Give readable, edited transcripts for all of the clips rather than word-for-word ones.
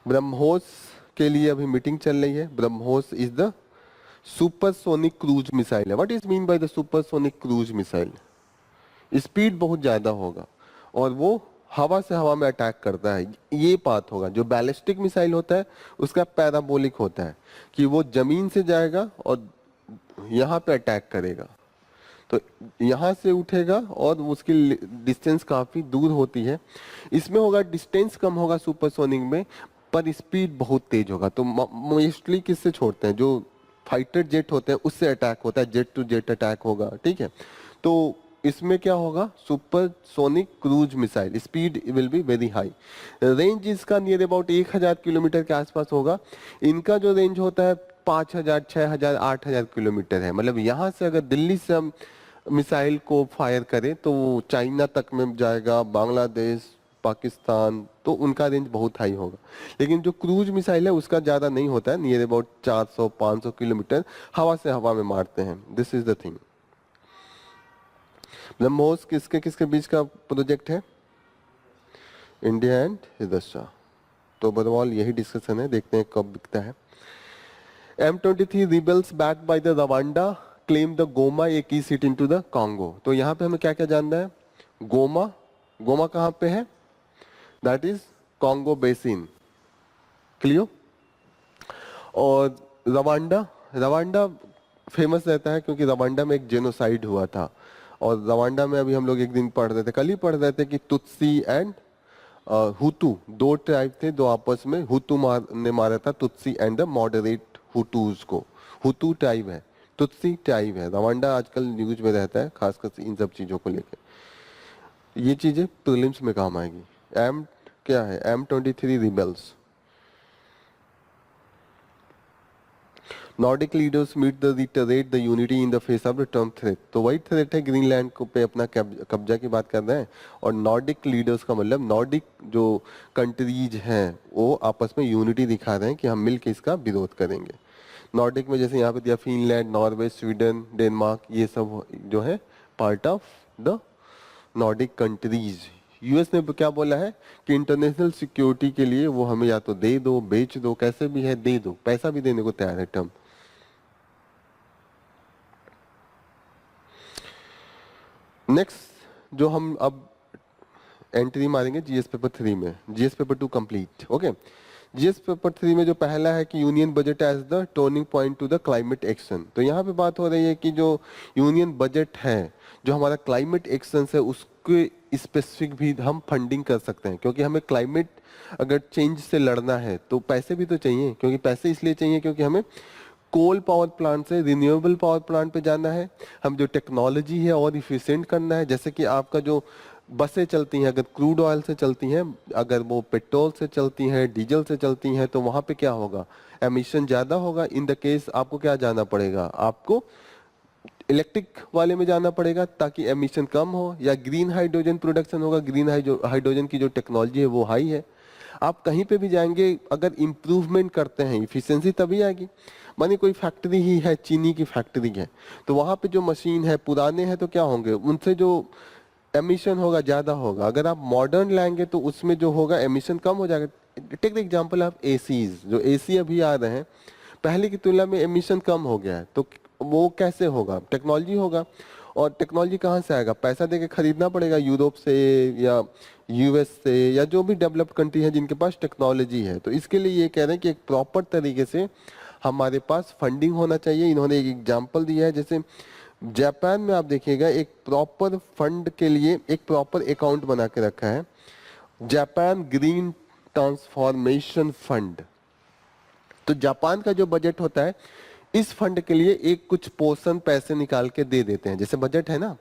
ब्रह्मोस के लिए अभी मीटिंग चल रही है। BrahMos is the supersonic cruise missile है। What is mean by the supersonic cruise missile? Speed बहुत ज्यादा होगा और वो हवा से हवा में अटैक करता है। ये बात होगा। जो बैलिस्टिक मिसाइल होता है उसका पैराबोलिक होता है कि वो जमीन से जाएगा और यहाँ पे अटैक करेगा, तो यहाँ से उठेगा और उसकी डिस्टेंस काफी दूर होती है। इसमें होगा डिस्टेंस कम होगा सुपरसोनिक में, पर स्पीड बहुत तेज होगा। तो मोस्टली किससे छोड़ते हैं? जो फाइटर जेट होते हैं उससे अटैक होता है, जेट टू जेट अटैक होगा, ठीक है। तो इसमें क्या होगा? Supersonic cruise missile, speed will be very high. Range इसका नियर अबाउट 1000 किलोमीटर के आसपास होगा। इनका जो रेंज होता है 5000, 6000, 8000 किलोमीटर है। मतलब यहाँ से अगर दिल्ली से हम मिसाइल को फायर करें तो वो चाइना तक में जाएगा, बांग्लादेश, पाकिस्तान, तो उनका रेंज बहुत हाई होगा। लेकिन जो क्रूज मिसाइल है उसका ज्यादा नहीं होता है, नियर अबाउट 400-500 किलोमीटर हवा से हवा में मारते हैं। This is the thing. BrahMos किसके किसके बीच का प्रोजेक्ट है? India and Russia. तो ओवरऑल यही डिस्कशन है, देखते हैं कब बिकता है। M23 rebels backed by the Rwanda claim the Goma a key city into the Congo. तो यहाँ पे हमें क्या क्या जानना है? गोमा, गोमा कहाँ पे है? That is Congo basin, clear. और रवांडा, रवांडा फेमस रहता है क्योंकि रवांडा में एक जेनोसाइड हुआ था। और रवांडा में अभी हम लोग एक दिन पढ़ रहे थे, कल ही पढ़ रहे थे कि तुत्सी एंड हुतू, दो ट्राइब थे, दो आपस में। हुतू ने मारा था तुत्सी एंड द मॉडरेट हुटूज को। हुतू ट्राइब है, तुत्सी ट्राइब है। रवांडा आजकल न्यूज में रहता है, खासकर इन सब चीजों को लेकर। ये चीजें प्रीलिम्स में काम आएगी। एम क्या है? M23 rebels. Nordic leaders meet the retreat the unity in the face of the term threat. तो वही थ्रेट है, ग्रीनलैंड को पे अपना कब्जा की बात कर रहे हैं। और नॉर्डिक लीडर्स का मतलब नॉर्डिक जो कंट्रीज हैं वो आपस में यूनिटी दिखा रहे हैं कि हम मिलकर इसका विरोध करेंगे। नॉर्डिक में जैसे यहाँ पे दिया फिनलैंड, नॉर्वे, स्वीडन, डेनमार्क, ये सब जो है part of the Nordic countries. US ने क्या बोला है कि इंटरनेशनल सिक्योरिटी के लिए वो हमें या तो दे दो, बेच दो, कैसे भी है दे दो, पैसा भी देने को तैयार है ट्रम्प। नेक्स्ट जो हम अब एंट्री मारेंगे जीएस पेपर 3 में, GS paper 2 complete. Okay, GS paper 3 में जो पहला है कि union budget as the turning point to the climate action. तो यहाँ पे बात हो रही है कि जो यूनियन बजट है, जो हमारा क्लाइमेट एक्शन है, उसके स्पेसिफिक भी हम फंडिंग कर सकते हैं। क्योंकि हमें क्लाइमेट अगर चेंज से लड़ना है तो पैसे भी तो चाहिए। क्योंकि पैसे इसलिए चाहिए क्योंकि हमें कोल पावर प्लांट से रिन्यूएबल पावर प्लांट पे जाना है। हम जो टेक्नोलॉजी है और इफिशिएंट करना है। जैसे कि आपका जो बसें चलती हैं, अगर क्रूड ऑयल से चलती हैं, अगर वो पेट्रोल से चलती हैं, डीजल से चलती हैं, तो वहां पे क्या होगा? एमिशन ज्यादा होगा। इन द केस आपको क्या जाना पड़ेगा? आपको इलेक्ट्रिक वाले में जाना पड़ेगा ताकि एमिशन कम हो, या ग्रीन हाइड्रोजन प्रोडक्शन होगा। ग्रीन हाइड्रोजन की जो टेक्नोलॉजी है वो हाई है। आप कहीं पे भी जाएंगे, अगर इम्प्रूवमेंट करते हैं इफिशिएंसी तभी आएगी। मानिए कोई फैक्ट्री ही है, चीनी की फैक्ट्री है, तो वहां पे जो मशीन है पुराने हैं तो क्या होंगे? उनसे जो एमिशन होगा ज्यादा होगा। अगर आप मॉडर्न लाएंगे तो उसमें जो होगा एमिशन कम हो जाएगा। Take the example of ACs, जो एसी अभी आ रहे हैं पहले की तुलना में एमिशन कम हो गया है। तो वो कैसे होगा? टेक्नोलॉजी होगा। और टेक्नोलॉजी कहाँ से आएगा? पैसा देके खरीदना पड़ेगा, यूरोप से या यूएस से, या जो भी डेवलप्ड कंट्री है जिनके पास टेक्नोलॉजी है। तो इसके लिए ये कह रहे हैं कि एक प्रॉपर तरीके से हमारे पास फंडिंग होना चाहिए। इन्होंने एक एग्जाम्पल दिया है, जैसे जापान में आप देखिएगा एक प्रॉपर फंड के लिए एक प्रॉपर अकाउंट बना के रखा है, जापान ग्रीन ट्रांसफॉर्मेशन फंड। तो जापान का जो बजट होता है, इस फंड के लिए एक कुछ पोर्शन पैसे निकाल के दे देते हैं। जैसे बजट है ना,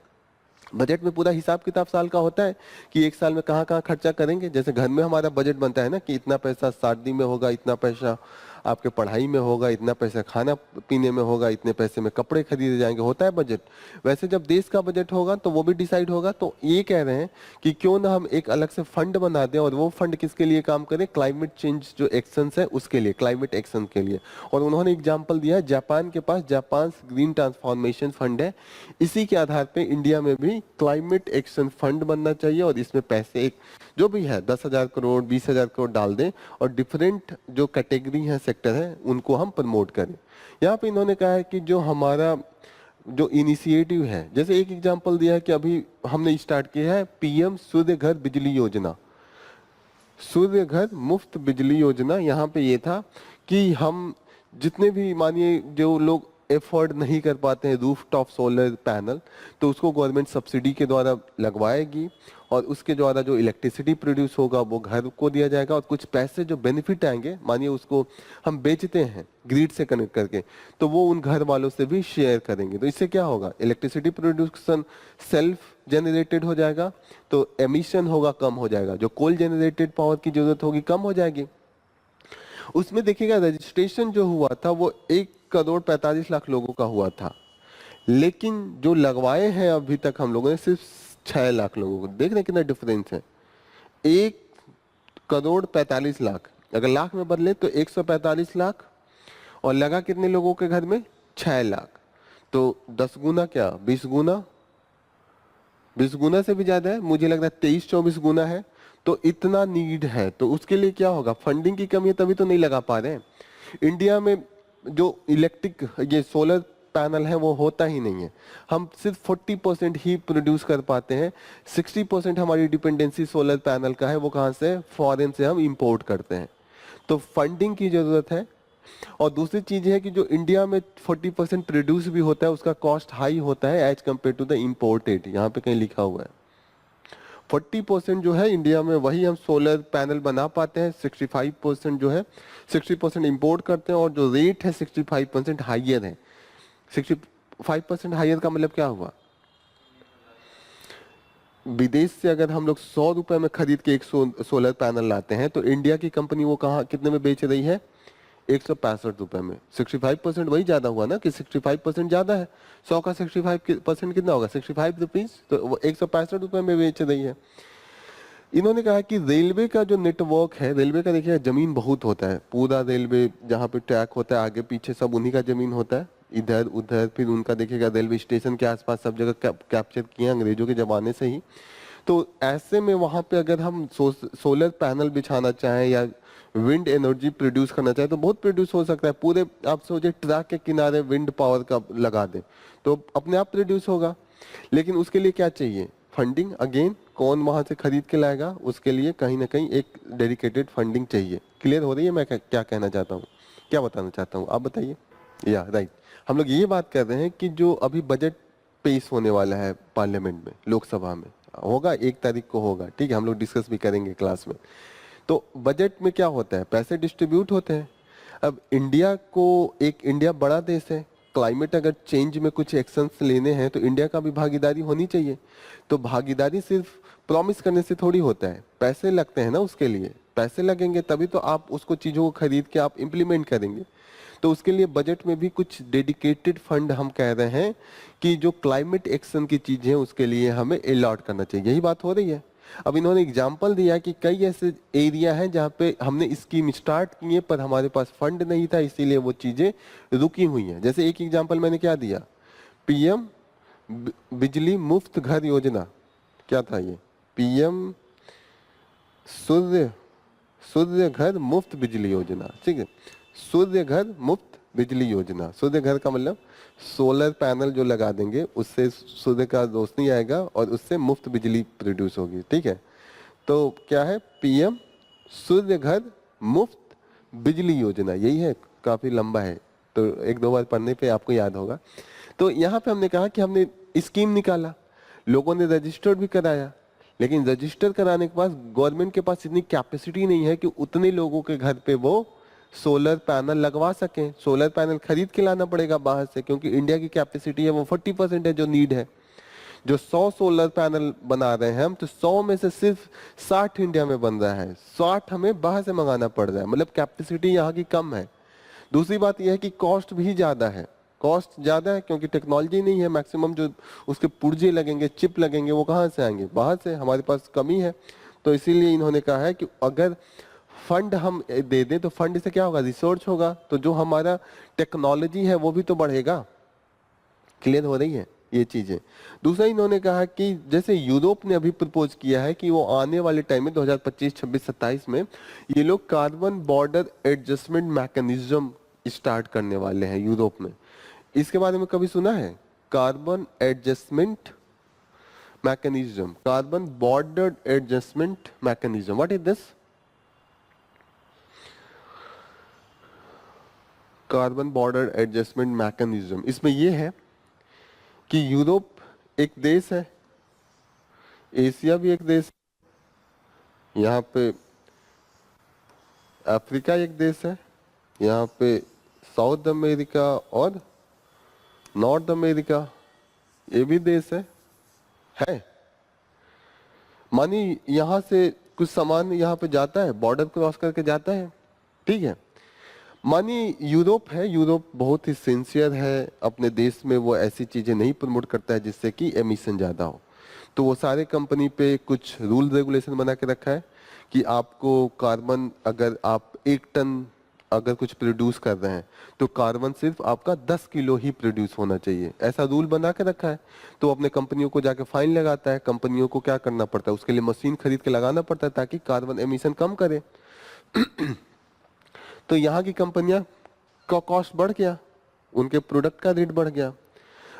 बजट में पूरा हिसाब किताब साल का होता है कि एक साल में कहाँ कहाँ खर्चा करेंगे। जैसे घर में हमारा बजट बनता है ना कि इतना पैसा शादी में होगा, इतना पैसा आपके पढ़ाई में होगा, इतना पैसा खाना पीने में होगा, इतने पैसे में कपड़े खरीदे जाएंगे, होता है बजट। वैसे जब देश का बजट होगा तो वो भी डिसाइड होगा। तो ये कह रहे हैं कि क्यों ना हम एक अलग से फंड बना दें, और वो फंड किसके लिए काम करे, क्लाइमेट चेंज जो एक्शन है उसके लिए, क्लाइमेट एक्शन के लिए। और उन्होंने एग्जाम्पल दिया है जापान के पास, जापान ग्रीन ट्रांसफॉर्मेशन फंड है। इसी के आधार पर इंडिया में भी क्लाइमेट एक्शन फंड बनना चाहिए, और इसमें पैसे एक जो भी है 10,000 करोड़ 20,000 करोड़ डाल दें, और डिफरेंट जो कैटेगरी है, सेक्टर है, उनको हम प्रमोट करें। यहाँ पे इन्होंने कहा है कि जो हमारा जो इनिशिएटिव है, जैसे एक एग्जांपल दिया है कि अभी हमने स्टार्ट किया है पीएम सूर्य घर बिजली योजना, सूर्य घर मुफ्त बिजली योजना। यहाँ पे ये था कि हम जितने भी, मानिए जो लोग एफोर्ड नहीं कर पाते हैं रूफटॉप सोलर पैनल, तो उसको गवर्नमेंट सब्सिडी के द्वारा लगवाएगी, और उसके द्वारा जो इलेक्ट्रिसिटी प्रोड्यूस होगा वो घर को दिया जाएगा, और कुछ पैसे जो बेनिफिट आएंगे, मानिए उसको हम बेचते हैं ग्रिड से कनेक्ट करके, तो वो उन घर वालों से भी शेयर करेंगे। तो इससे क्या होगा, इलेक्ट्रिसिटी प्रोड्यूशन सेल्फ जनरेटेड हो जाएगा, तो एमिशन होगा कम हो जाएगा, जो कोल जनरेटेड पावर की जरूरत होगी कम हो जाएगी। उसमें देखिएगा रजिस्ट्रेशन जो हुआ था वो 1,45,00,000 लोगों का हुआ था, लेकिन जो लगवाए हैं अभी तक हम लोगों ने सिर्फ 6 लाख लोगों को। देख रहे हैं कितना डिफरेंस है, 1,45,00,000, अगर लाख में बदले तो 145 लाख, और लगा कितने लोगों के घर में, 6 लाख। तो 10 गुना क्या, 20 गुना, 20 गुना से भी ज्यादा है, मुझे लग रहा है 23-24 गुना है। तो इतना नीड है, तो उसके लिए क्या होगा, फंडिंग की कमी है, तभी तो नहीं लगा पा रहे हैं। इंडिया में जो इलेक्ट्रिक ये सोलर पैनल है वो होता ही नहीं है, हम सिर्फ 40% ही प्रोड्यूस कर पाते हैं। 60% हमारी डिपेंडेंसी सोलर पैनल का है, वो कहाँ से, फॉरेन से हम इंपोर्ट करते हैं। तो फंडिंग की जरूरत है। और दूसरी चीज है कि जो इंडिया में 40% प्रोड्यूस भी होता है उसका कॉस्ट हाई होता है as compared to the imported, यहाँ पे कहीं लिखा हुआ है 40% जो है इंडिया में वही हम सोलर पैनल बना पाते हैं, 65% जो है 60% इंपोर्ट करते हैं, और जो रेट है 65% हाइयर है। 65% हाइयर का मतलब क्या हुआ, विदेश से अगर हम लोग 100 रुपए में खरीद के एक सोलर पैनल लाते हैं, तो इंडिया की कंपनी वो कहाँ कितने में बेच रही है, 165 रुपए में। 65% वही ज्यादा हुआ ना, कि 65% ज्यादा है, 100 का 65% कितना होगा, 65 रुपीज, तो वो 165 रुपए में बेच रही है। इन्होंने कहा कि रेलवे का जो नेटवर्क है, रेलवे का देखिए जमीन बहुत होता है, पूरा रेलवे जहाँ पे ट्रैक होता है आगे पीछे सब उन्हीं का जमीन होता है, इधर उधर, फिर उनका देखिएगा रेलवे स्टेशन के आसपास सब जगह कैप्चर किए अंग्रेजों के जमाने से ही। तो ऐसे में वहां पे अगर हम सोलर पैनल बिछाना चाहें या विंड एनर्जी प्रोड्यूस करना चाहे तो बहुत प्रोड्यूस हो सकता है। पूरे आप सोचे ट्रैक के किनारे विंड पावर का लगा दे तो अपने आप प्रोड्यूस होगा, लेकिन उसके लिए क्या चाहिए, फंडिंग। अगेन कौन वहां से खरीद के लाएगा, उसके लिए कहीं ना कहीं एक डेडिकेटेड फंडिंग चाहिए। क्लियर हो रही है मैं क्या कहना चाहता हूँ, क्या बताना चाहता हूँ, आप बताइए। या राइट, हम लोग ये बात कर रहे हैं कि जो अभी बजट पेश होने वाला है पार्लियामेंट में, लोकसभा में होगा, 1 तारीख को होगा, ठीक है, हम लोग डिस्कस भी करेंगे क्लास में। तो बजट में क्या होता है, पैसे डिस्ट्रीब्यूट होते हैं। अब इंडिया को, एक इंडिया बड़ा देश है, क्लाइमेट अगर चेंज में कुछ एक्शंस लेने हैं तो इंडिया का भी भागीदारी होनी चाहिए। तो भागीदारी सिर्फ प्रॉमिस करने से थोड़ी होता है, पैसे लगते हैं ना, उसके लिए पैसे लगेंगे तभी तो आप उसको चीज़ों को खरीद के आप इम्प्लीमेंट करेंगे। तो उसके लिए बजट में भी कुछ डेडिकेटेड फंड हम कह रहे हैं कि जो क्लाइमेट एक्शन की चीजें हैं उसके लिए हमें अलॉट करना चाहिए, यही बात हो रही है। अब इन्होंने एग्जाम्पल दिया कि कई ऐसे एरिया हैं जहाँ पे हमने स्कीम स्टार्ट की है पर हमारे पास फंड नहीं था, इसीलिए वो चीजें रुकी हुई हैं। जैसे एक एग्जाम्पल मैंने क्या दिया, पीएम बिजली मुफ्त घर योजना, क्या था ये, पीएम सूर्य घर मुफ्त बिजली योजना, ठीक है, सूर्य घर मुफ्त बिजली योजना। सूर्य घर का मतलब सोलर पैनल जो लगा देंगे उससे सूर्य का रोशनी आएगा और उससे मुफ्त बिजली प्रोड्यूस होगी, ठीक है। तो क्या है, पीएम सूर्य घर मुफ्त बिजली योजना, यही है, काफी लंबा है तो 1-2 बार पढ़ने पे आपको याद होगा। तो यहाँ पे हमने कहा कि हमने स्कीम निकाला, लोगों ने रजिस्टर्ड भी कराया, लेकिन रजिस्टर कराने के बाद गवर्नमेंट के पास इतनी कैपेसिटी नहीं है कि उतने लोगों के घर पे वो सोलर पैनल लगवा सकें। सोलर पैनल खरीद के लाना पड़ेगा बाहर से, क्योंकि इंडिया की कैपेसिटी है वो 40% है जो नीड है। जो 100 सोलर पैनल बना रहे हैं हम, तो 100 में से सिर्फ 60 इंडिया में बन रहा है, 60 हमें बाहर से मंगाना पड़ रहा है, मतलब कैपेसिटी यहाँ की कम है। दूसरी बात यह है कि कॉस्ट भी ज़्यादा है, कॉस्ट ज़्यादा है क्योंकि टेक्नोलॉजी नहीं है, मैक्सिमम जो उसके पुर्जे लगेंगे, चिप लगेंगे, वो कहाँ से आएंगे, बाहर से, हमारे पास कमी है। तो इसीलिए इन्होंने कहा है कि अगर फंड हम दे दें तो फंड से क्या होगा, रिसर्च होगा, तो जो हमारा टेक्नोलॉजी है वो भी तो बढ़ेगा। क्लियर हो रही है ये चीजें। दूसरा इन्होंने कहा कि जैसे यूरोप ने अभी प्रपोज किया है कि वो आने वाले टाइम में 2025, 26, 27 में ये लोग carbon border adjustment mechanism start करने वाले हैं यूरोप में। इसके बारे में कभी सुना है? Carbon adjustment mechanism, carbon border adjustment mechanism, what is this? Carbon border adjustment mechanism, इसमें यह है कि यूरोप एक देश है, एशिया भी एक देश है, यहाँ पे अफ्रीका एक देश है, यहाँ पे साउथ अमेरिका और नॉर्थ अमेरिका ये भी देश है। मानी यहाँ से कुछ सामान यहाँ पे जाता है, बॉर्डर क्रॉस करके जाता है, ठीक है। मानी यूरोप है, यूरोप बहुत ही सिंसियर है अपने देश में, वो ऐसी चीजें नहीं प्रमोट करता है जिससे कि एमिशन ज्यादा हो। तो वो सारे कंपनी पे कुछ रूल रेगुलेशन बना के रखा है कि आपको कार्बन, अगर आप 1 टन अगर कुछ प्रोड्यूस कर रहे हैं तो कार्बन सिर्फ आपका 10 किलो ही प्रोड्यूस होना चाहिए, ऐसा रूल बना के रखा है। तो अपने कंपनियों को जाके फाइन लगाता है, कंपनियों को क्या करना पड़ता है, उसके लिए मशीन खरीद के लगाना पड़ता है ताकि कार्बन एमिशन कम करे। तो यहाँ की कंपनियां का कॉस्ट बढ़ गया, उनके प्रोडक्ट का रेट बढ़ गया।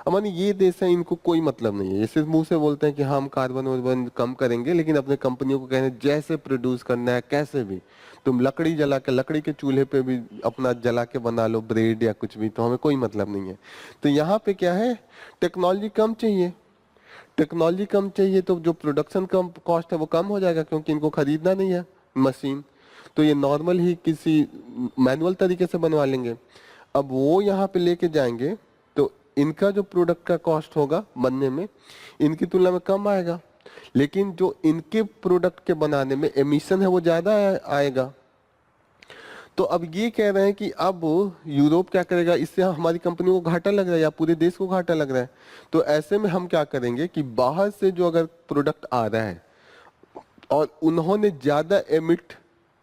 अमान ये देश है, इनको कोई मतलब नहीं है, ये सिर्फ मुंह से बोलते हैं कि हम कार्बन वर्बन कम करेंगे, लेकिन अपने कंपनियों को कहने जैसे प्रोड्यूस करना है कैसे भी, तुम लकड़ी जला के, लकड़ी के चूल्हे पे भी अपना जला के बना लो ब्रेड या कुछ भी, तो हमें कोई मतलब नहीं है। तो यहाँ पे क्या है, टेक्नोलॉजी कम चाहिए, टेक्नोलॉजी कम चाहिए तो जो प्रोडक्शन कम कॉस्ट है वो कम हो जाएगा क्योंकि इनको खरीदना नहीं है मशीन, तो ये नॉर्मल ही किसी मैनुअल तरीके से बनवा लेंगे। अब वो यहाँ पे लेके जाएंगे तो इनका जो प्रोडक्ट का कॉस्ट होगा बनने में इनकी तुलना में कम आएगा, लेकिन जो इनके प्रोडक्ट के बनाने में एमिशन है वो ज्यादा आएगा। तो अब ये कह रहे हैं कि अब यूरोप क्या करेगा, इससे हमारी कंपनियों को घाटा लग रहा है या पूरे देश को घाटा लग रहा है। तो ऐसे में हम क्या करेंगे कि बाहर से जो अगर प्रोडक्ट आ रहा है और उन्होंने ज्यादा एमिट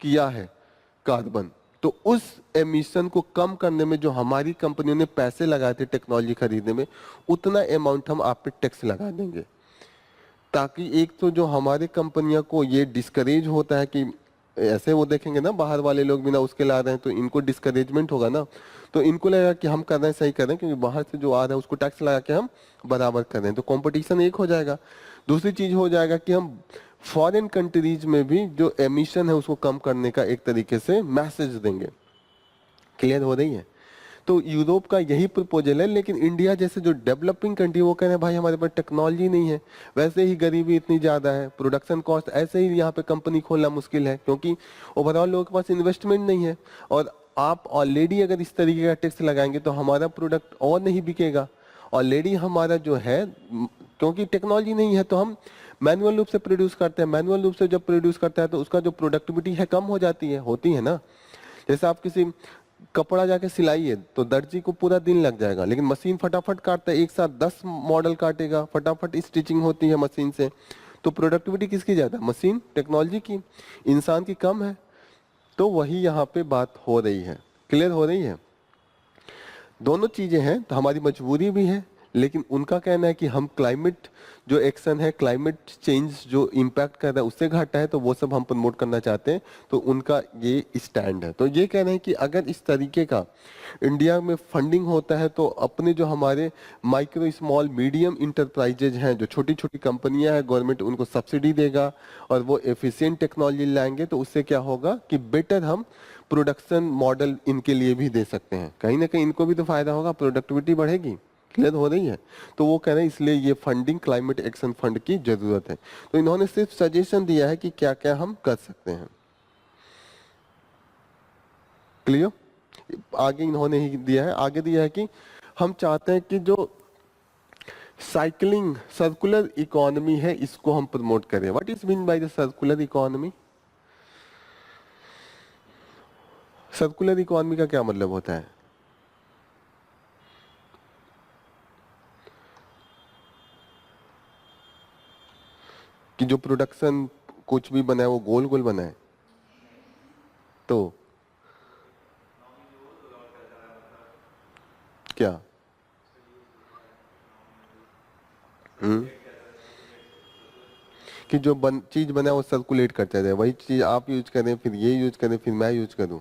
किया है कार्बन, तो उस एमिशन को कम करने में जो हमारी कंपनियों ने पैसे लगाए थे टेक्नोलॉजी खरीदने में, उतना अमाउंट हम आप पे टैक्स लगा देंगे, ताकि एक तो जो हमारे कंपनियों को ये डिस्करेज होता है कि ऐसे वो देखेंगे ना बाहर वाले लोग बिना उसके ला रहे हैं तो इनको डिस्करेजमेंट होगा ना, तो इनको लगेगा कि हम कर रहे हैं सही कर रहे हैं, क्योंकि बाहर से जो आ रहा है उसको टैक्स लगा के हम बराबर कर रहे हैं, तो कंपटीशन एक हो जाएगा। दूसरी चीज हो जाएगा कि हम फॉरेन कंट्रीज में भी जो एमिशन है उसको कम करने का एक तरीके से मैसेज देंगे। क्लियर हो रही है? तो यूरोप का यही प्रपोजल है, लेकिन इंडिया जैसे जो डेवलपिंग कंट्री वो कह रहे हैं भाई हमारे पास टेक्नोलॉजी नहीं है, वैसे ही गरीबी इतनी ज्यादा है, प्रोडक्शन कॉस्ट, ऐसे ही यहाँ पे कंपनी खोलना मुश्किल है क्योंकि ओवरऑल लोगों के पास इन्वेस्टमेंट नहीं है, और आप ऑलरेडी अगर इस तरीके का टैक्स लगाएंगे तो हमारा प्रोडक्ट और नहीं बिकेगा। ऑलरेडी हमारा जो है, क्योंकि टेक्नोलॉजी नहीं है तो हम मैनुअल रूप से प्रोड्यूस करते हैं, मैनुअल रूप से जब प्रोड्यूस करता है तो उसका जो प्रोडक्टिविटी है कम हो जाती है, होती है ना। जैसे आप किसी कपड़ा जाके सिलाइए तो दर्जी को पूरा दिन लग जाएगा, लेकिन मशीन फटाफट काटता है, एक साथ 10 मॉडल काटेगा, फटाफट स्टिचिंग होती है मशीन से। तो प्रोडक्टिविटी किसकी ज्यादा? मशीन, टेक्नोलॉजी की, इंसान की कम है। तो वही यहाँ पे बात हो रही है। क्लियर हो रही है? दोनों चीजें हैं, तो हमारी मजबूरी भी है, लेकिन उनका कहना है कि हम क्लाइमेट जो एक्शन है, क्लाइमेट चेंज जो इम्पैक्ट कर रहा है उससे घाटा है, तो वो सब हम प्रमोट करना चाहते हैं, तो उनका ये स्टैंड है। तो ये कह रहे हैं कि अगर इस तरीके का इंडिया में फंडिंग होता है तो अपने जो हमारे माइक्रो स्मॉल मीडियम इंटरप्राइजेज हैं, जो छोटी छोटी कंपनियां हैं, गवर्नमेंट उनको सब्सिडी देगा और वो एफिशिएंट टेक्नोलॉजी लाएंगे, तो उससे क्या होगा कि बेटर हम प्रोडक्शन मॉडल इनके लिए भी दे सकते हैं, कहीं ना कहीं इनको भी तो फायदा होगा, प्रोडक्टिविटी बढ़ेगी। क्लियर हो रही है? तो वो कह रहे हैं इसलिए ये फंडिंग क्लाइमेट एक्शन फंड की जरूरत है। तो इन्होंने सिर्फ सजेशन दिया है कि क्या क्या हम कर सकते हैं। क्लियर? आगे इन्होंने ही दिया है, आगे दिया है कि हम चाहते हैं कि जो साइकिलिंग सर्कुलर इकोनॉमी है इसको हम प्रमोट करें। What is mean by the circular economy? Circular economy का क्या मतलब होता है? कि जो प्रोडक्शन कुछ भी बना है वो गोल गोल बना है, तो क्या? हम्म, कि जो चीज बना है वो सर्कुलेट करता जाए, वही चीज आप यूज करें, फिर ये यूज करें, फिर मैं यूज करूं,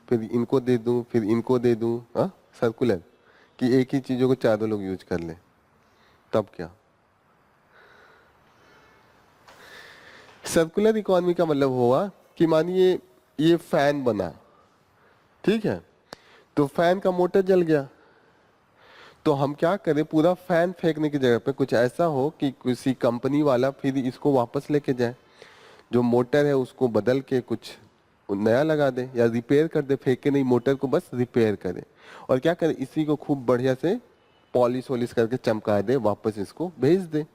फिर इनको दे दूं, फिर इनको दे दूं, हाँ सर्कुलर। कि एक ही चीजों को चारों लोग यूज कर लें, तब क्या? सर्कुलर इकोनॉमी का मतलब हुआ कि मानिए ये फैन बना, ठीक है, तो फैन का मोटर जल गया, तो हम क्या करें, पूरा फैन फेंकने की जगह पे कुछ ऐसा हो कि किसी कंपनी वाला फिर इसको वापस लेके जाए, जो मोटर है उसको बदल के कुछ नया लगा दे या रिपेयर कर दे, फेंके नहीं मोटर को, बस रिपेयर करे, और क्या करे, इसी को खूब बढ़िया से पॉलिश वॉलिश करके चमका दे, वापस इसको भेज दे।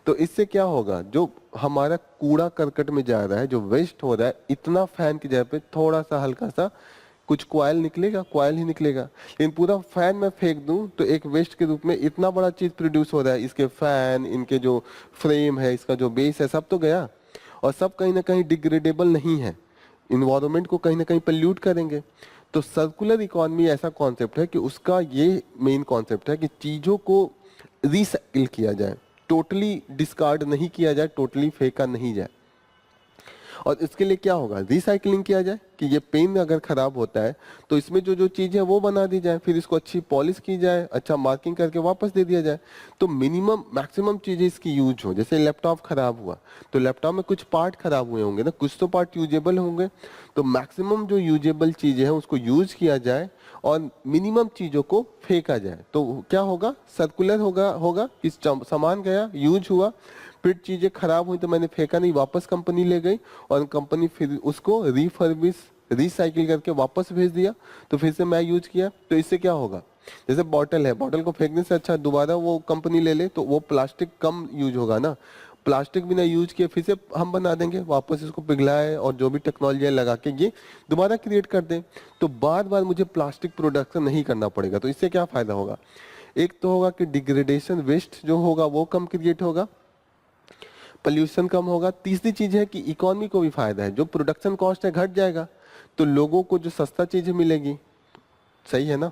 तो इससे क्या होगा, जो हमारा कूड़ा करकट में जा रहा है, जो वेस्ट हो रहा है, इतना फैन की जगह पे थोड़ा सा हल्का सा कुछ कॉइल निकलेगा, कॉइल ही निकलेगा। लेकिन पूरा फैन मैं फेंक दूं तो एक वेस्ट के रूप में इतना बड़ा चीज प्रोड्यूस हो रहा है, इसके फैन, इनके जो फ्रेम है, इसका जो बेस है, सब तो गया, और सब कहीं ना कहीं डिग्रेडेबल नहीं है, इन्वायरमेंट को कहीं ना कहीं पोल्यूट करेंगे। तो सर्कुलर इकोनॉमी ऐसा कॉन्सेप्ट है कि उसका ये मेन कॉन्सेप्ट है कि चीजों को रिसाइकिल किया जाए, टोटली डिस्कार्ड नहीं किया जाए, टोटली फेंका नहीं जाए। और इसके लिए क्या होगा, रिसाइकलिंग किया जाए, कि ये पेन अगर खराब होता है तो इसमें जो जो चीज है वो बना दी जाए, फिर इसको अच्छी पॉलिश की जाए, अच्छा मार्किंग करके वापस दे दिया जाए, तो मिनिमम मैक्सिमम चीजें इसकी यूज हो। जैसे लैपटॉप खराब हुआ तो लैपटॉप में कुछ पार्ट खराब हुए होंगे ना, कुछ तो पार्ट यूजेबल होंगे, तो मैक्सिमम जो यूजेबल चीजें हैं उसको यूज किया जाए और मिनिमम चीजों को फेंका जाए। तो क्या होगा, सर्कुलर होगा कि सामान गया, यूज हुआ, फिर चीजें खराब हुई तो मैंने फेंका नहीं, वापस कंपनी ले गई और कंपनी फिर उसको रिफर्बिश रिसाइकिल करके वापस भेज दिया, तो फिर से मैं यूज किया। तो इससे क्या होगा, जैसे बॉटल है, बॉटल को फेंकने से अच्छा दोबारा वो कंपनी ले ले, तो वो प्लास्टिक कम यूज होगा ना, प्लास्टिक बिना यूज किए फिर से हम बना देंगे, वापस इसको पिघलाए और जो भी टेक्नोलॉजी लगा के ये दोबारा क्रिएट कर दें, तो बार बार मुझे प्लास्टिक प्रोडक्शन नहीं करना पड़ेगा। तो इससे क्या फायदा होगा, एक तो होगा कि डिग्रेडेशन वेस्ट जो होगा वो कम क्रिएट होगा, पोल्यूशन कम होगा। तीसरी चीज है कि इकोनॉमी को भी फायदा है, जो प्रोडक्शन कॉस्ट है घट जाएगा, तो लोगों को जो सस्ता चीजें मिलेगी, सही है ना,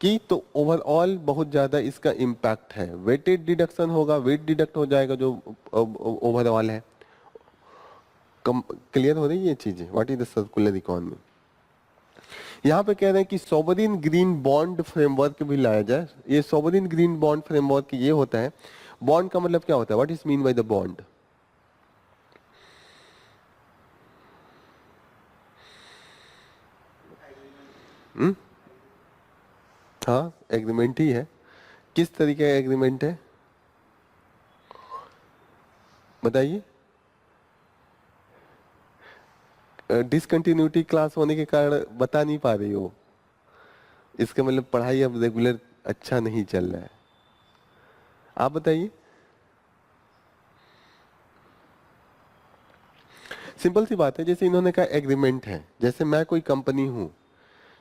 कि तो ओवरऑल बहुत ज्यादा इसका इम्पैक्ट है। वेटेड डिडक्शन होगा, वेट डिडक्ट हो जाएगा जो ओवरऑल है। क्लियर हो रही है ये चीजें, what is the circular economy. यहाँ पे कह रहे हैं कि सोवरिन ग्रीन बॉन्ड फ्रेमवर्क भी लाया जाए। ये सोवरिन ग्रीन बॉन्ड फ्रेमवर्क ये होता है, बॉन्ड का मतलब क्या होता है, what is mean by the bond. हाँ एग्रीमेंट ही है, किस तरीके का एग्रीमेंट है बताइए। डिसकंटिन्यूटी क्लास होने के कारण बता नहीं पा रही हो, इसका मतलब पढ़ाई अब रेगुलर अच्छा नहीं चल रहा है, आप बताइए। सिंपल सी बात है, जैसे इन्होंने कहा एग्रीमेंट है, जैसे मैं कोई कंपनी हूं,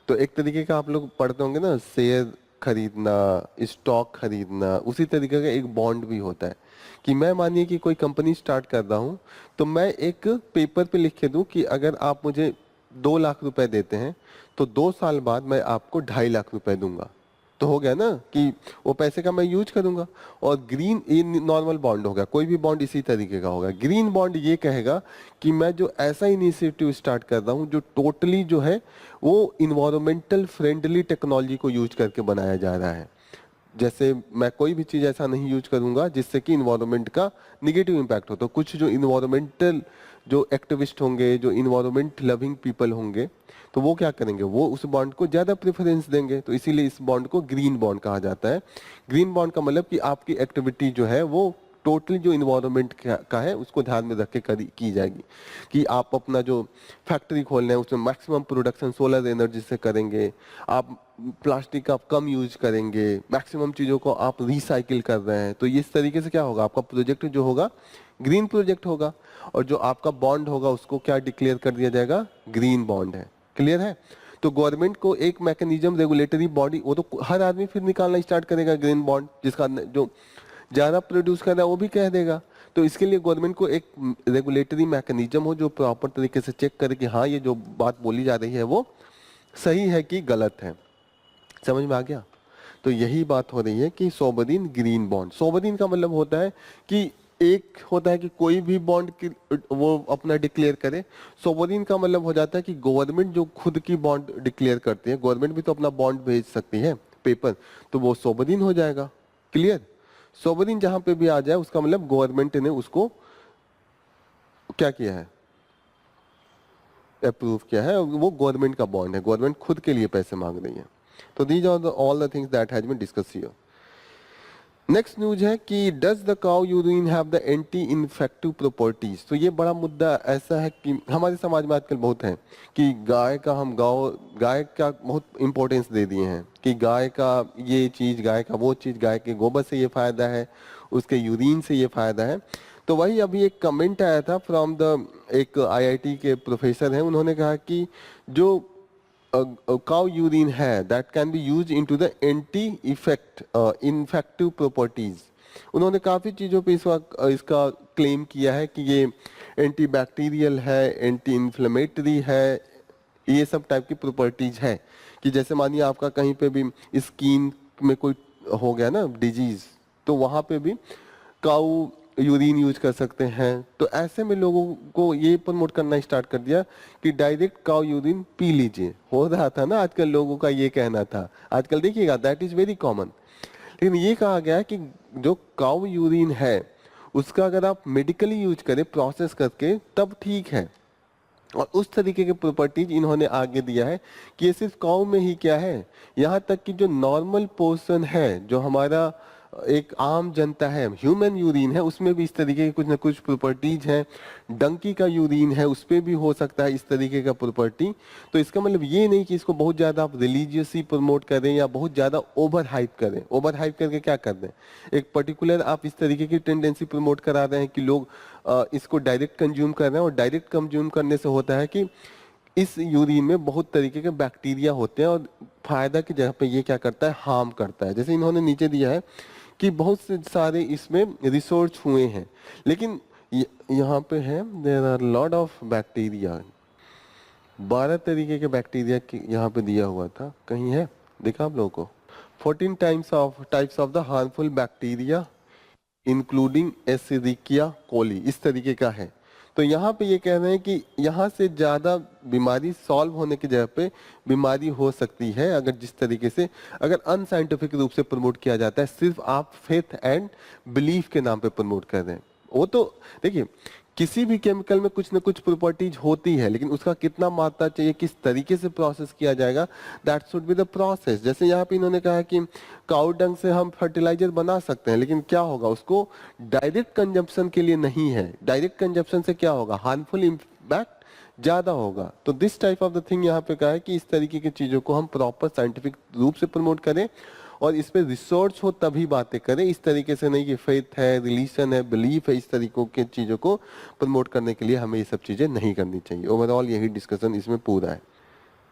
तो एक तरीके का आप लोग पढ़ते होंगे ना, शेयर खरीदना, स्टॉक खरीदना, उसी तरीके का एक बॉन्ड भी होता है। कि मैं मानिए कि कोई कंपनी स्टार्ट कर रहा हूं, तो मैं एक पेपर पे लिख के दूं कि अगर आप मुझे 2 लाख रुपए देते हैं तो 2 साल बाद मैं आपको 2.5 लाख रुपए दूंगा। तो हो गया ना कि वो पैसे का मैं यूज करूंगा। और ग्रीन, ये नॉर्मल बॉन्ड होगा, कोई भी बॉन्ड इसी तरीके का होगा। ग्रीन बॉन्ड ये कहेगा कि मैं जो ऐसा इनिशिएटिव स्टार्ट कर रहा हूँ जो टोटली जो है वो इन्वायरमेंटल फ्रेंडली टेक्नोलॉजी को यूज करके बनाया जा रहा है। जैसे मैं कोई भी चीज ऐसा नहीं यूज करूंगा जिससे कि इन्वायरमेंट का निगेटिव इम्पैक्ट हो। तो कुछ जो इन्वायरमेंटल जो एक्टिविस्ट होंगे, जो इन्वायरमेंट लविंग पीपल होंगे, तो वो क्या करेंगे, वो उस बॉन्ड को ज्यादा प्रेफरेंस देंगे। तो इसीलिए इस बॉन्ड को ग्रीन बॉन्ड कहा जाता है। ग्रीन बॉन्ड का मतलब कि आपकी एक्टिविटी जो है वो टोटली जो इन्वायरमेंट का है उसको ध्यान में रख के की जाएगी। कि आप अपना जो फैक्ट्री खोल रहे हैं उसमें मैक्सिमम प्रोडक्शन सोलर एनर्जी से करेंगे, आप प्लास्टिक का कम यूज करेंगे, मैक्सिमम चीजों को आप रिसाइकिल कर रहे हैं। तो इस तरीके से क्या होगा, आपका प्रोजेक्ट जो होगा ग्रीन प्रोजेक्ट होगा, और जो आपका बॉन्ड होगा उसको क्या डिक्लेयर कर दिया जाएगा, ग्रीन बॉन्ड है। क्लियर है। तो गवर्नमेंट को एक मैकेनिज्म, रेगुलेटरी बॉडी, वो तो हर आदमी फिर निकालना स्टार्ट करेगा ग्रीन बॉन्ड, जिसका जो ज्यादा प्रोड्यूस कर रहा है वो भी कह देगा। तो इसके लिए गवर्नमेंट को एक रेगुलेटरी मैकेनिज्म हो जो प्रॉपर तरीके से चेक करे कि हाँ ये जो बात बोली जा रही है वो सही है कि गलत है। समझ में आ गया? तो यही बात हो रही है कि सोवरिन ग्रीन बॉन्ड। सोवरिन का मतलब होता है कि एक होता है कि कोई भी बॉन्ड की वो अपना डिक्लेयर करे। सोवरिन का मतलब हो जाता है कि गवर्नमेंट जो खुद की बॉन्ड डिक्लेयर करती है, गवर्नमेंट भी तो अपना बॉन्ड भेज सकती है पेपर, तो वो सोवरिन हो जाएगा। क्लियर? सोवरिन जहां पे भी आ जाए उसका मतलब गवर्नमेंट ने उसको क्या किया है, अप्रूव किया है, वो गवर्नमेंट का बॉन्ड है, गवर्नमेंट खुद के लिए पैसे मांग रही है। तो these are all the things that has been discuss here. Next news है कि does the cow urine have the anti infective properties. तो ये बड़ा मुद्दा ऐसा है कि हमारे समाज में आजकल बहुत है कि गाय का बहुत इंपॉर्टेंस दे दिए हैं कि गाय का ये चीज, गाय का वो चीज, गाय के गोबर से ये फायदा है, उसके यूरिन से ये फायदा है। तो वही अभी एक कमेंट आया था फ्रॉम द एक आईआईटी के प्रोफेसर हैं, उन्होंने कहा कि जो cow urine है that can be used into the anti effect infective properties। उन्होंने काफी चीजों पे इसका क्लेम किया है कि ये एंटी बैक्टीरियल है, एंटी इन्फ्लेमेटरी है, ये सब टाइप की प्रॉपर्टीज है कि जैसे मानिए आपका कहीं पे भी स्किन में कोई हो गया ना डिजीज, तो वहां पे भी काऊ यूरिन यूज कर सकते हैं। तो ऐसे में लोगों को ये प्रमोट करना स्टार्ट कर दिया कि डायरेक्ट काऊ यूरिन पी लीजिए। हो रहा था ना आजकल, लोगों का ये कहना था, आजकल देखिएगा दैट इज वेरी कॉमन। लेकिन ये कहा गया कि जो काऊ यूरिन है उसका अगर आप मेडिकली यूज करें प्रोसेस करके तब ठीक है। और उस तरीके के प्रॉपर्टीज इन्होंने आगे दिया है कि ये सिर्फ काऊ में ही क्या है, यहाँ तक कि जो नॉर्मल पर्सन है, जो हमारा एक आम जनता है, ह्यूमन यूरिन है, उसमें भी इस तरीके के कुछ ना कुछ प्रॉपर्टीज हैं। डंकी का यूरिन है, उस पर भी हो सकता है इस तरीके का प्रॉपर्टी। तो इसका मतलब ये नहीं कि इसको बहुत ज़्यादा आप रिलीजियसली प्रमोट करें या बहुत ज़्यादा ओवर हाइप करें। ओवर हाइप करके क्या कर दें, एक पर्टिकुलर आप इस तरीके की टेंडेंसी प्रमोट करा रहे हैं कि लोग इसको डायरेक्ट कंज्यूम कर रहे हैं। और डायरेक्ट कंज्यूम करने से होता है कि इस यूरिन में बहुत तरीके के बैक्टीरिया होते हैं और फायदा की जगह पे ये क्या करता है, हार्म करता है। जैसे इन्होंने नीचे दिया है कि बहुत से सारे इसमें रिसर्च हुए हैं, लेकिन यहाँ पे है there are lot of bacteria, 12 तरीके के बैक्टीरिया यहाँ पे दिया हुआ था, कहीं है देखा आप लोगों को? 14 types of the harmful bacteria including एसिडिकिया कोली, इस तरीके का है। तो यहाँ पे ये कह रहे हैं कि यहाँ से ज्यादा बीमारी सॉल्व होने की जगह पे बीमारी हो सकती है अगर जिस तरीके से अगर अनसाइंटिफिक रूप से प्रमोट किया जाता है, सिर्फ आप फेथ एंड बिलीफ के नाम पे प्रमोट कर रहे हैं। वो तो देखिए किसी भी केमिकल में कुछ ना कुछ प्रॉपर्टीज होती है, लेकिन उसका कितना मात्रा चाहिए, किस तरीके से प्रोसेस किया जाएगा, that should be the process. जैसे यहाँ पे इन्होंने कहा कि काऊ डंग से हम फर्टिलाइजर बना सकते हैं, लेकिन क्या होगा, उसको डायरेक्ट कंजम्पशन के लिए नहीं है। डायरेक्ट कंजम्पशन से क्या होगा, हार्मफुल इम्पैक्ट ज्यादा होगा। तो this type of the thing यहाँ पे कहा है कि इस तरीके की चीजों को हम प्रॉपर साइंटिफिक रूप से प्रमोट करें और इस पे रिसर्च हो तभी बातें करें। इस तरीके से नहीं कि फेथ है, रिलीजन है, बिलीफ है, इस तरीकों के चीजों को प्रमोट करने के लिए हमें ये सब चीजें नहीं करनी चाहिए। ओवरऑल यही डिस्कशन इसमें पूरा है।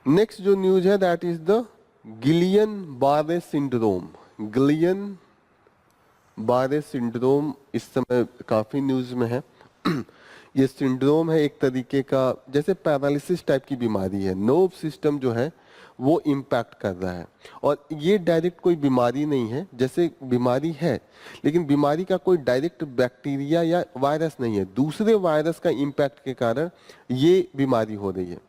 नेक्स्ट जो न्यूज है दैट इज द गिलियन बारे सिंड्रोम। गिलियन बारे सिंड्रोम इस समय काफी न्यूज में है। ये सिंड्रोम है एक तरीके का, जैसे पैरालिसिस टाइप की बीमारी है, नर्व सिस्टम जो है वो इम्पैक्ट कर रहा है। और ये डायरेक्ट कोई बीमारी नहीं है, जैसे बीमारी है लेकिन बीमारी का कोई डायरेक्ट बैक्टीरिया या वायरस नहीं है, दूसरे वायरस का इम्पैक्ट के कारण ये बीमारी हो रही है।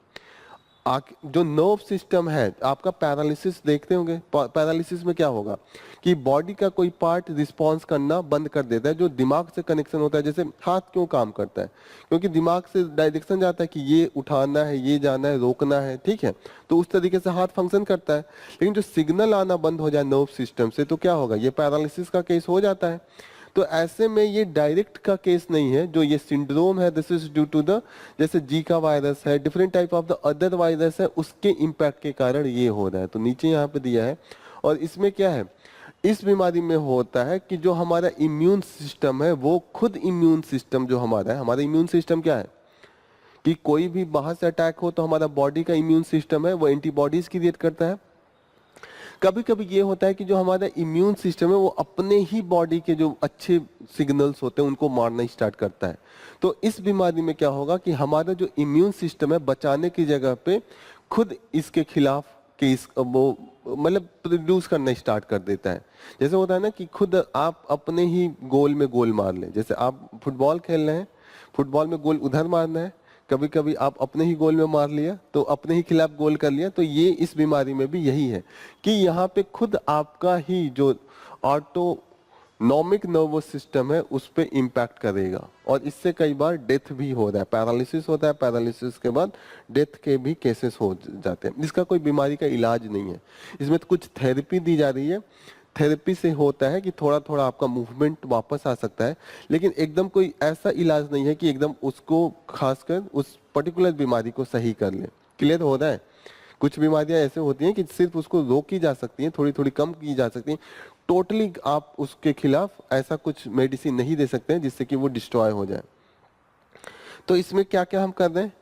जो नर्व सिस्टम है आपका, पैरालिसिस देखते होंगे, पैरालिसिस में क्या होगा कि बॉडी का कोई पार्ट रिस्पॉन्स करना बंद कर देता है, जो दिमाग से कनेक्शन होता है। जैसे हाथ क्यों काम करता है, क्योंकि दिमाग से डायरेक्शन जाता है कि ये उठाना है, ये जाना है, रोकना है, ठीक है, तो उस तरीके से हाथ फंक्शन करता है। लेकिन जो सिग्नल आना बंद हो जाए नर्व सिस्टम से तो क्या होगा, ये पैरालिसिस का केस हो जाता है। तो ऐसे में ये डायरेक्ट का केस नहीं है, जो ये सिंड्रोम है this is due to the, जैसे जीका वायरस है, different type of the other virus है, उसके इम्पैक्ट के कारण ये हो रहा है। तो नीचे यहाँ पे दिया है। और इसमें क्या है, इस बीमारी में होता है कि जो हमारा इम्यून सिस्टम है वो खुद इम्यून सिस्टम जो हमारा है, हमारा इम्यून सिस्टम क्या है कि कोई भी बाहर से अटैक हो तो हमारा बॉडी का इम्यून सिस्टम है वो एंटीबॉडीज क्रिएट करता है। कभी कभी ये होता है कि जो हमारा इम्यून सिस्टम है वो अपने ही बॉडी के जो अच्छे सिग्नल्स होते हैं उनको मारना स्टार्ट करता है। तो इस बीमारी में क्या होगा कि हमारा जो इम्यून सिस्टम है बचाने की जगह पे खुद इसके खिलाफ कि इस वो मतलब प्रोड्यूस करना स्टार्ट कर देता है। जैसे होता है ना कि खुद आप अपने ही गोल में गोल मार लें। जैसे आप फुटबॉल खेल रहे हैं, फुटबॉल में गोल उधर मारना है, कभी कभी आप अपने ही गोल में मार लिया तो अपने ही खिलाफ गोल कर लिया। तो ये इस बीमारी में भी यही है कि यहाँ पे खुद आपका ही जो ऑटोनॉमिक नर्वस सिस्टम है उस पे इम्पैक्ट करेगा और इससे कई बार डेथ भी हो रहा है, पैरालिसिस होता है, पैरालिसिस के बाद डेथ के भी केसेस हो जाते हैं। इसका कोई बीमारी का इलाज नहीं है, इसमें तो कुछ थेरेपी दी जा रही है। थेरेपी से होता है कि थोड़ा थोड़ा आपका मूवमेंट वापस आ सकता है, लेकिन एकदम कोई ऐसा इलाज नहीं है कि एकदम उसको खासकर उस पर्टिकुलर बीमारी को सही कर ले। क्लियर हो रहा है? कुछ बीमारियां ऐसे होती हैं कि सिर्फ उसको रोकी जा सकती हैं, थोड़ी थोड़ी कम की जा सकती हैं। टोटली आप उसके खिलाफ ऐसा कुछ मेडिसिन नहीं दे सकते हैं जिससे कि वो डिस्ट्रॉय हो जाए। तो इसमें क्या क्या हम कर रहे हैं?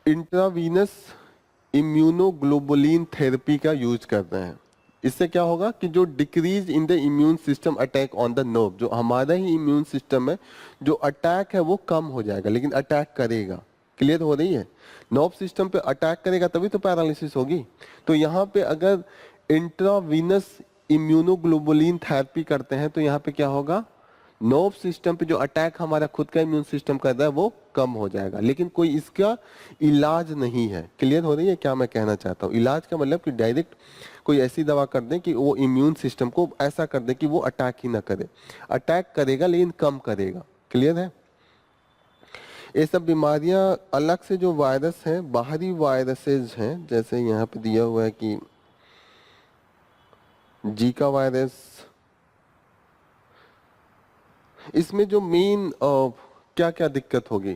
इंट्रावीनस इम्यूनोग्लोबुलिन थेरेपी का यूज कर रहे हैं। इससे क्या होगा कि जो decrease in the immune system attack on the nerve, जो हमारा ही इम्यून सिस्टम है जो अटैक है वो कम हो जाएगा, लेकिन अटैक करेगा। क्लियर हो रही है? नर्व सिस्टम पे अटैक करेगा तभी तो पैरालिसिस होगी। तो यहाँ पे अगर इंट्रावीनस इम्यूनोग्लोबुलिन थेरेपी करते हैं तो यहाँ पे क्या होगा, नर्व सिस्टम पे जो अटैक हमारा खुद का इम्यून सिस्टम कर रहा है वो कम हो जाएगा, लेकिन कोई इसका इलाज नहीं है। क्लियर हो रही है क्या मैं कहना चाहता हूँ? इलाज का मतलब कि डायरेक्ट कोई ऐसी दवा कर दें कि वो इम्यून सिस्टम को ऐसा कर दे कि वो अटैक ही ना करे। अटैक करेगा लेकिन कम करेगा। क्लियर है? ये सब बीमारियां अलग से जो वायरस हैं, बाहरी वायरसेस हैं, जैसे यहाँ पे दिया हुआ है कि जीका वायरस, इसमें जो मेन क्या क्या दिक्कत होगी?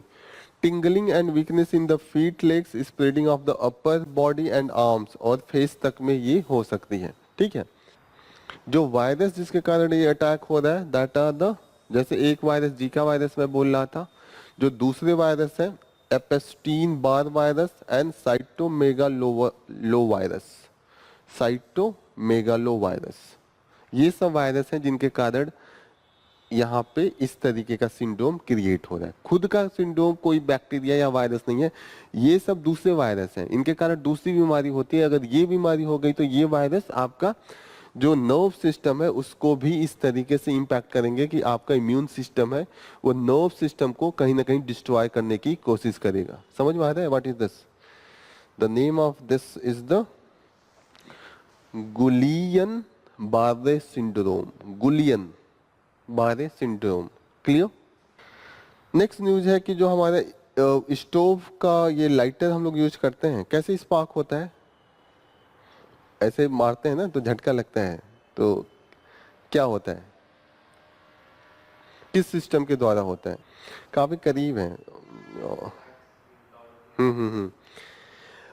Tingling and weakness in the feet, legs, spreading of the upper body and arms, और फेस तक में ये हो सकती है। ठीक है? जो वायरस जिसके कारण ये अटैक हो रहा है दैट आर द, जैसे एक वायरस जीका वायरस मैं बोल रहा था, जो दूसरे वायरस है Epstein Barr virus and cytomegalovirus, cytomegalovirus, ये सब वायरस हैं जिनके कारण यहाँ पे इस तरीके का सिंड्रोम क्रिएट हो रहा है। खुद का सिंड्रोम कोई बैक्टीरिया या वायरस नहीं है, ये सब दूसरे वायरस हैं, इनके कारण दूसरी बीमारी होती है। अगर ये बीमारी हो गई तो ये वायरस आपका जो नर्व सिस्टम है उसको भी इस तरीके से इम्पैक्ट करेंगे कि आपका इम्यून सिस्टम है वो नर्व सिस्टम को कहीं ना कहीं डिस्ट्रॉय करने की कोशिश करेगा। समझ में आ रहा है? What is this? The name of this is the Guillain Barre syndrome, गुलियन Barre syndrome. Clear? Next news है कि जो हमारे स्टोव का ये लाइटर हम लोग यूज करते हैं, कैसे स्पार्क होता है? ऐसे मारते हैं ना तो झटका लगता है, तो क्या होता है? किस सिस्टम के द्वारा होता है? काफी करीब है।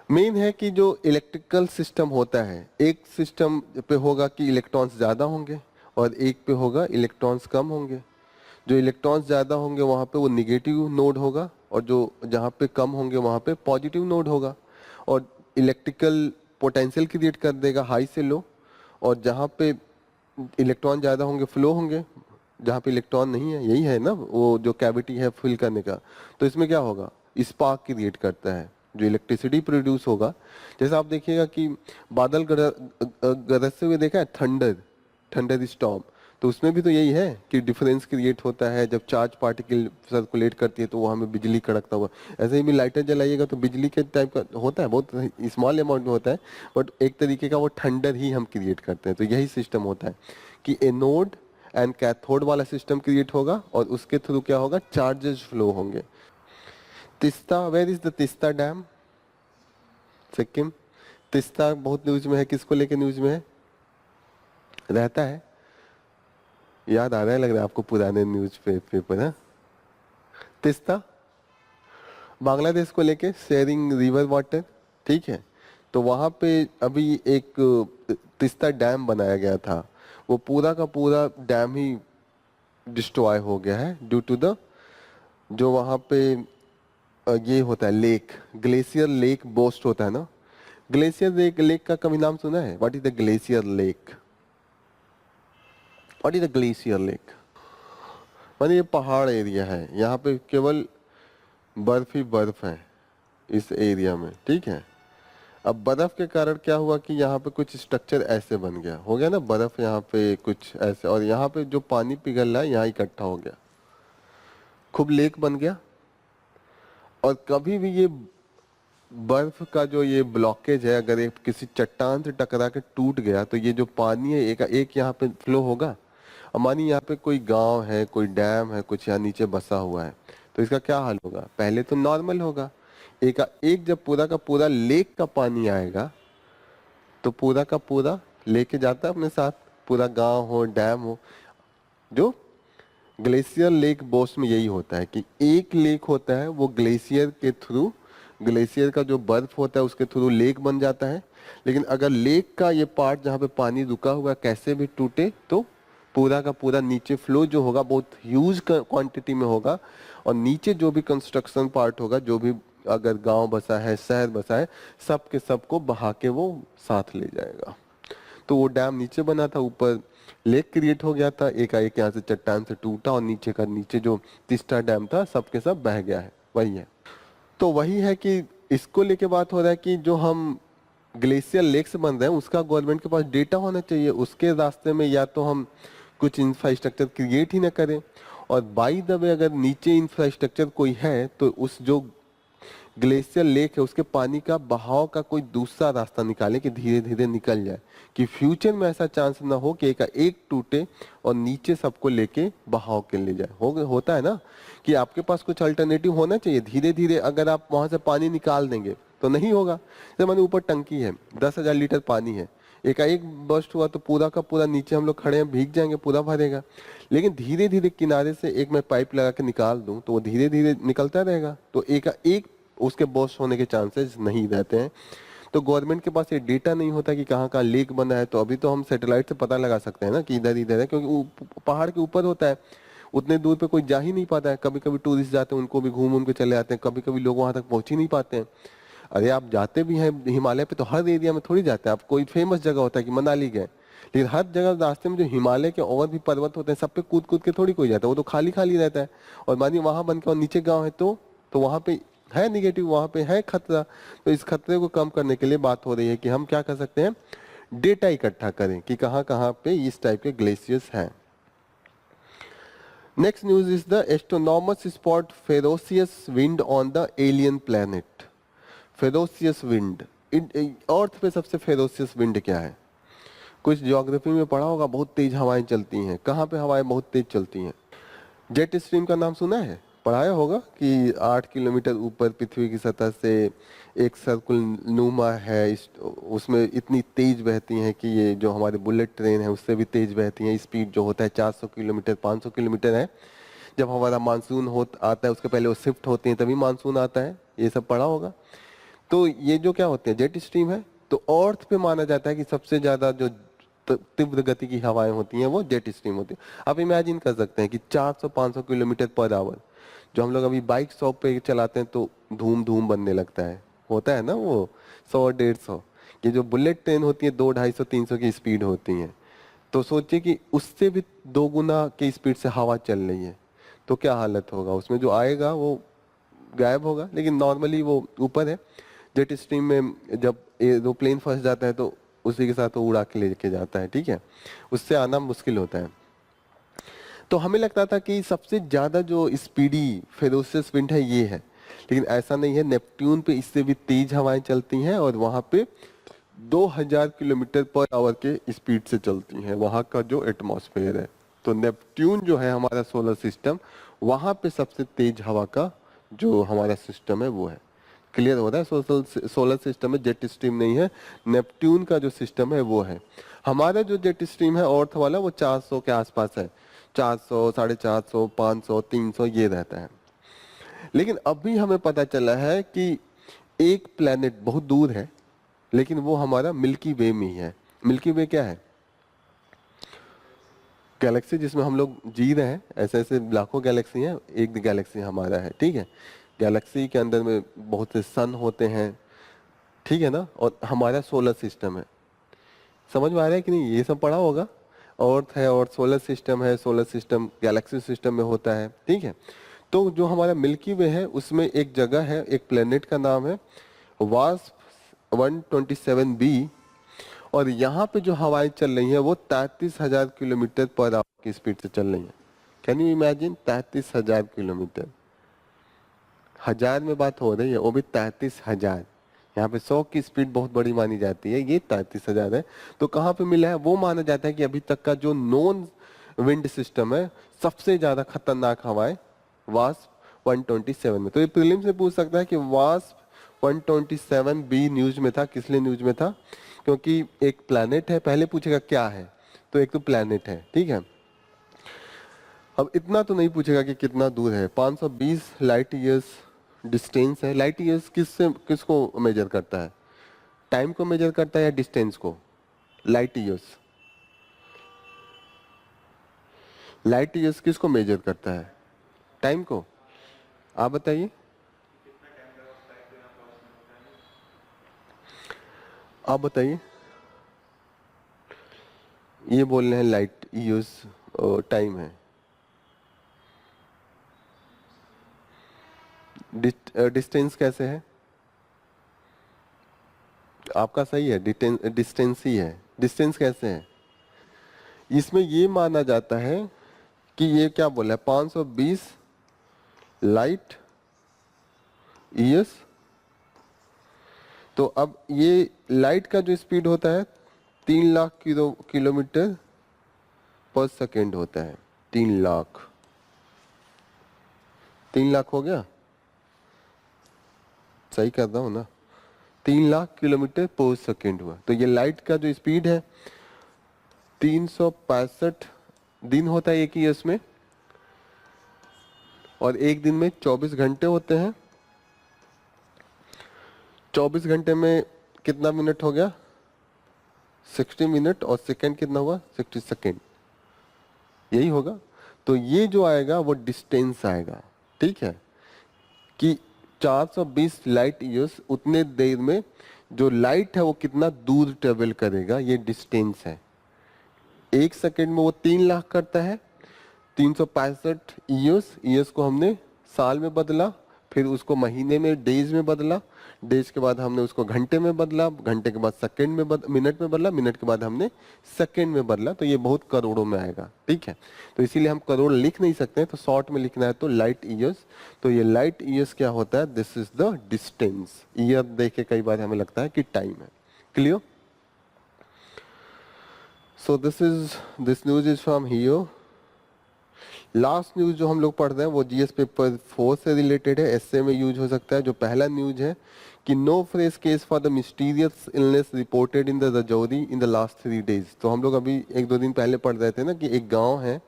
मेन है कि जो इलेक्ट्रिकल सिस्टम होता है, एक सिस्टम पे होगा कि इलेक्ट्रॉन्स ज्यादा होंगे और एक पे होगा इलेक्ट्रॉन्स कम होंगे। जो इलेक्ट्रॉन्स ज्यादा होंगे वहां पे वो निगेटिव नोड होगा और जो जहाँ पे कम होंगे वहां पे पॉजिटिव नोड होगा, और इलेक्ट्रिकल पोटेंशियल क्रिएट कर देगा हाई से लो। और जहाँ पे इलेक्ट्रॉन ज्यादा होंगे फ्लो होंगे, जहाँ पे इलेक्ट्रॉन नहीं है, यही है ना वो जो कैविटी है फिल करने का, तो इसमें क्या होगा, स्पार्क क्रिएट करता है जो इलेक्ट्रिसिटी प्रोड्यूस होगा। जैसे आप देखिएगा कि बादल गरजते हुए देखा है, थंडर, थंडर स्टॉर्म, तो उसमें भी तो यही है कि डिफरेंस क्रिएट होता है जब चार्ज पार्टिकल सर्कुलेट करती है तो वहाँ में बिजली कड़कता हुआ। ऐसे ही भी लाइटर जलाइएगा तो बिजली के टाइप का होता है, बहुत स्मॉल अमाउंट में होता है, बट एक तरीके का वो थंडर ही हम क्रिएट करते हैं। तो यही सिस्टम होता है कि एनोड एंड कैथोड वाला सिस्टम क्रिएट होगा और उसके थ्रू क्या होगा, चार्जेस फ्लो होंगे। Teesta, where is the Teesta dam? Sikkim. Teesta बहुत न्यूज में है, किसको लेके न्यूज में है रहता है? याद आ रहा है लग रहा है आपको पुराने न्यूज पेपर है। तिस्ता बांग्लादेश को लेके शेयरिंग रिवर वाटर, ठीक है? तो वहां पे अभी एक तिस्ता डैम बनाया गया था, वो पूरा का पूरा डैम ही डिस्ट्रॉय हो गया है ड्यू टू द जो वहां पे ये होता है लेक, ग्लेशियर लेक बोस्ट होता है ना। ग्लेशियर लेक, लेक का कभी नाम सुना है? What is the glacier lake? What is the glacier lake? माने ये पहाड़ एरिया है, यहाँ पे केवल बर्फ ही बर्फ है इस एरिया में, ठीक है। अब बर्फ के कारण क्या हुआ कि यहाँ पे कुछ स्ट्रक्चर ऐसे बन गया, हो गया ना बर्फ यहाँ पे कुछ ऐसे, और यहाँ पे जो पानी पिघल रहा है यहाँ इकट्ठा हो गया, खूब लेक बन गया। और कभी भी ये बर्फ का जो ये ब्लॉकेज है, अगर एक किसी चट्टान से टकरा के टूट गया तो ये जो पानी है एक एक यहाँ पे फ्लो होगा। अब मानिए यहाँ पे कोई गांव है, कोई डैम है, कुछ यहाँ नीचे बसा हुआ है, तो इसका क्या हाल होगा? पहले तो नॉर्मल होगा, एक एक जब पूरा का पूरा लेक का पानी आएगा तो पूरा का पूरा लेके जाता है अपने साथ, पूरा गांव हो डैम हो। जो ग्लेशियर लेक बोस्ट में यही होता है कि एक लेक होता है, वो ग्लेशियर के थ्रू, ग्लेशियर का जो बर्फ होता है उसके थ्रू लेक बन जाता है। लेकिन अगर लेक का ये पार्ट जहाँ पे पानी रुका हुआ कैसे भी टूटे तो पूरा का पूरा नीचे फ्लो जो होगा बहुत ह्यूज क्वांटिटी में होगा, और नीचे जो भी कंस्ट्रक्शन पार्ट होगा, जो भी अगर गांव बसा है, शहर बसा है, सब के सब को बहा के वो साथ ले जाएगा। तो वो डैम नीचे बना था, ऊपर लेक क्रिएट हो गया था, एकाएक यहाँ से चट्टान से टूटा और नीचे का नीचे जो तीस्ता डैम था सब के सब बह गया है, वही है। तो वही है कि इसको लेके बात हो रहा है कि जो हम ग्लेशियर लेक्स बन रहे हैं उसका गवर्नमेंट के पास डेटा होना चाहिए, उसके रास्ते में या तो हम कुछ इंफ्रास्ट्रक्चर क्रिएट ही ना करें, और बाई द वे अगर नीचे इंफ्रास्ट्रक्चर कोई है तो उस जो ग्लेशियर लेक है उसके पानी का बहाव का कोई दूसरा रास्ता निकाले कि धीरे धीरे निकल जाए, कि फ्यूचर में ऐसा चांस ना हो कि एक टूटे और नीचे सबको लेके बहाव के ले जाए। होता है ना कि आपके पास कुछ अल्टरनेटिव होना चाहिए। धीरे धीरे अगर आप वहां से पानी निकाल देंगे तो नहीं होगा। जैसे मैंने ऊपर टंकी है, 10,000 लीटर पानी है, एकाएक बर्स्ट हुआ तो पूरा का पूरा नीचे हम लोग खड़े हैं भीग जाएंगे, पूरा भरेगा। लेकिन धीरे धीरे किनारे से एक मैं पाइप लगा के निकाल दूं तो वो धीरे धीरे निकलता रहेगा, तो एक उसके बर्स्ट होने के चांसेस नहीं रहते हैं। तो गवर्नमेंट के पास ये डेटा नहीं होता कि कहाँ कहाँ लीक बना है, तो अभी तो हम सैटेलाइट से पता लगा सकते हैं ना कि इधर इधर है, क्योंकि वो पहाड़ के ऊपर होता है, उतने दूर पे कोई जा ही नहीं पाता है। कभी कभी टूरिस्ट जाते हैं, उनको भी घूम घूम के चले आते हैं, कभी कभी लोग वहां तक पहुंच ही नहीं पाते हैं। अरे आप जाते भी हैं हिमालय पे तो हर एरिया में थोड़ी जाते हैं आप, कोई फेमस जगह होता है कि मनाली गए, लेकिन हर जगह रास्ते में जो हिमालय के और भी पर्वत होते हैं सब पे कूद कूद के थोड़ी कोई जाता है, वो तो खाली खाली रहता है। और मानिए वहां बन के और नीचे गाँव है तो वहां पे है निगेटिव, वहां पे है खतरा। तो इस खतरे को कम करने के लिए बात हो रही है कि हम क्या कर सकते हैं, डेटा इकट्ठा करें कि कहाँ कहाँ पे इस टाइप के ग्लेशियर्स हैं। Next news is the astronomers spot ferocious wind on the alien planet. Ferocious wind, earth पे सबसे फेरोसियस विंड क्या है? कुछ ज्योग्राफी में पढ़ा होगा, बहुत तेज हवाएं चलती हैं। कहाँ पे हवाएं बहुत तेज चलती हैं? जेट स्ट्रीम का नाम सुना है, पढ़ाया होगा कि 8 किलोमीटर ऊपर पृथ्वी की सतह से एक सर्कुल नुमा है, उसमें इतनी तेज बहती हैं कि ये जो हमारे बुलेट ट्रेन है उससे भी तेज बहती हैं। स्पीड जो होता है 400 किलोमीटर 500 किलोमीटर है। जब हमारा मानसून आता है उसके पहले वो शिफ्ट होते हैं तभी मानसून आता है, ये सब पढ़ा होगा। तो ये जो क्या होते हैं जेट स्ट्रीम है, तो अर्थ पे माना जाता है कि सबसे ज्यादा जो तीव्र गति की हवाएं होती हैं वो जेट स्ट्रीम होती है। आप इमेजिन कर सकते हैं कि 400-500 किलोमीटर पर आवर, जो हम लोग अभी बाइक 100 पे चलाते हैं तो धूम धूम बनने लगता है, होता है ना वो 100-150। ये जो बुलेट ट्रेन होती है 200-250-300 की स्पीड होती है, तो सोचिए कि उससे भी 2 गुना की स्पीड से हवा चल रही है, तो क्या हालत होगा? उसमें जो आएगा वो गायब होगा। लेकिन नॉर्मली वो ऊपर है, जेट स्ट्रीम में जब एरोप्लेन फंस जाता है तो उसी के साथ वो उड़ा के लेके जाता है, ठीक है, उससे आना मुश्किल होता है। तो हमें लगता था कि सबसे ज्यादा जो स्पीडी फेरोसियस विंड है ये है, लेकिन ऐसा नहीं है। नेपट्टून पे इससे भी तेज हवाएं चलती हैं और वहां पे 2000 किलोमीटर पर आवर के स्पीड से चलती हैं, वहां का जो एटमॉस्फेयर है। तो नेपट्टून जो है हमारा सोलर सिस्टम, वहां पे सबसे तेज हवा का जो हमारा सिस्टम है वो है। क्लियर हो रहा है? सोलर सिस्टम में जेट स्ट्रीम नहीं है, नेपट्टून का जो सिस्टम है वो है। हमारा जो जेट स्ट्रीम है अर्थ वाला वो 400 के आसपास है, 400, 450, 500, 300 ये रहता है। लेकिन अभी हमें पता चला है कि एक प्लेनेट बहुत दूर है, लेकिन वो हमारा मिल्की वे में ही है। मिल्की वे क्या है? गैलेक्सी जिसमें हम लोग जी रहे हैं, ऐसे ऐसे लाखों गैलेक्सी हैं, एक गैलेक्सी हमारा है, ठीक है। गैलेक्सी के अंदर में बहुत से सन होते हैं, ठीक है ना, और हमारा सोलर सिस्टम है। समझ में आ रहा है कि नहीं? ये सब पढ़ा होगा। अर्थ है और सोलर सिस्टम है, सोलर सिस्टम गैलेक्सी सिस्टम में होता है, ठीक है। तो जो हमारा मिल्की वे है उसमें एक जगह है, एक प्लेनेट का नाम है वास्प 127b, और यहाँ पे जो हवाएं चल रही हैं वो 33,000 किलोमीटर पर आवर की स्पीड से चल रही हैं। Can you imagine? 33,000 किलोमीटर, हजार में बात हो रही है, वो भी 33,000। यहाँ पे 100 की स्पीड बहुत बड़ी मानी जाती है, ये 33,000 है। तो कहाँ पे मिला है? वो माना जाता है कि अभी तक का जो नॉन विंड सिस्टम है, सबसे ज्यादा खतरनाक हवाएं वास्प 127 में। तो ये प्रीलिम से पूछ सकता है कि वास्प 127b न्यूज में था, किस लिए न्यूज में था? क्योंकि एक प्लैनेट है, पहले पूछेगा क्या है, तो एक तो प्लैनेट है, ठीक है। अब इतना तो नहीं पूछेगा कि कितना दूर है, 520 लाइट ईयर्स डिस्टेंस है। लाइट ईयर्स किसको मेजर करता है? टाइम को मेजर करता है या डिस्टेंस को? लाइट ईयर्स, लाइट ईयर्स किसको मेजर करता है? टाइम को। आप बताइए। आप बताइए। ये बोल रहे हैं लाइट ईयर्स टाइम है। डिस्टेंस कैसे है? आपका सही है, डिस्टेंस ही है। डिस्टेंस कैसे है? इसमें ये माना जाता है कि ये क्या बोला है, 520 लाइट ईयर्स। तो अब ये लाइट का जो स्पीड होता है 3 लाख किलोमीटर पर सेकेंड होता है। 3 लाख, 3 लाख हो गया, सही कर रहा हूँ ना? 3 लाख किलोमीटर पर सेकेंड हुआ। तो ये लाइट का जो स्पीड है 365 दिन होता है एक ही ईयर्स में, और एक दिन में 24 घंटे होते हैं। 24 घंटे में कितना मिनट हो गया? 60 मिनट, और सेकंड कितना हुआ? 60 सेकंड, यही होगा। तो ये जो आएगा वो डिस्टेंस आएगा, ठीक है, कि 420 लाइट ईयर्स, उतने देर में जो लाइट है वो कितना दूर ट्रेवल करेगा, ये डिस्टेंस है। एक सेकंड में वो 3 लाख करता है। 365 ईयर्स, ईयर्स को हमने साल में बदला, फिर उसको महीने में, डेज में बदला, डेज के बाद हमने उसको घंटे में बदला, घंटे के बाद सेकंड में मिनट में बदला, मिनट के बाद हमने सेकंड में बदला। तो ये बहुत करोड़ों में आएगा, ठीक है। तो इसीलिए हम करोड़ लिख नहीं सकते, तो शॉर्ट में लिखना है तो लाइट ईयर्स। तो ये लाइट ईयर्स क्या होता है? This is the distance. Year देखे कई बार हमें लगता है कि टाइम है। Clear? So this news is from हियो। लास्ट न्यूज जो हम लोग पढ़ रहे हैं वो जीएस पेपर 4 से रिलेटेड है, एसए में यूज हो सकता है। जो पहला न्यूज है कि no fresh case for the mysterious illness reported in the Rajouri in the last 3 days. तो हम लोग अभी 1-2 दिन पहले पढ़ रहे थे ना कि एक गांव है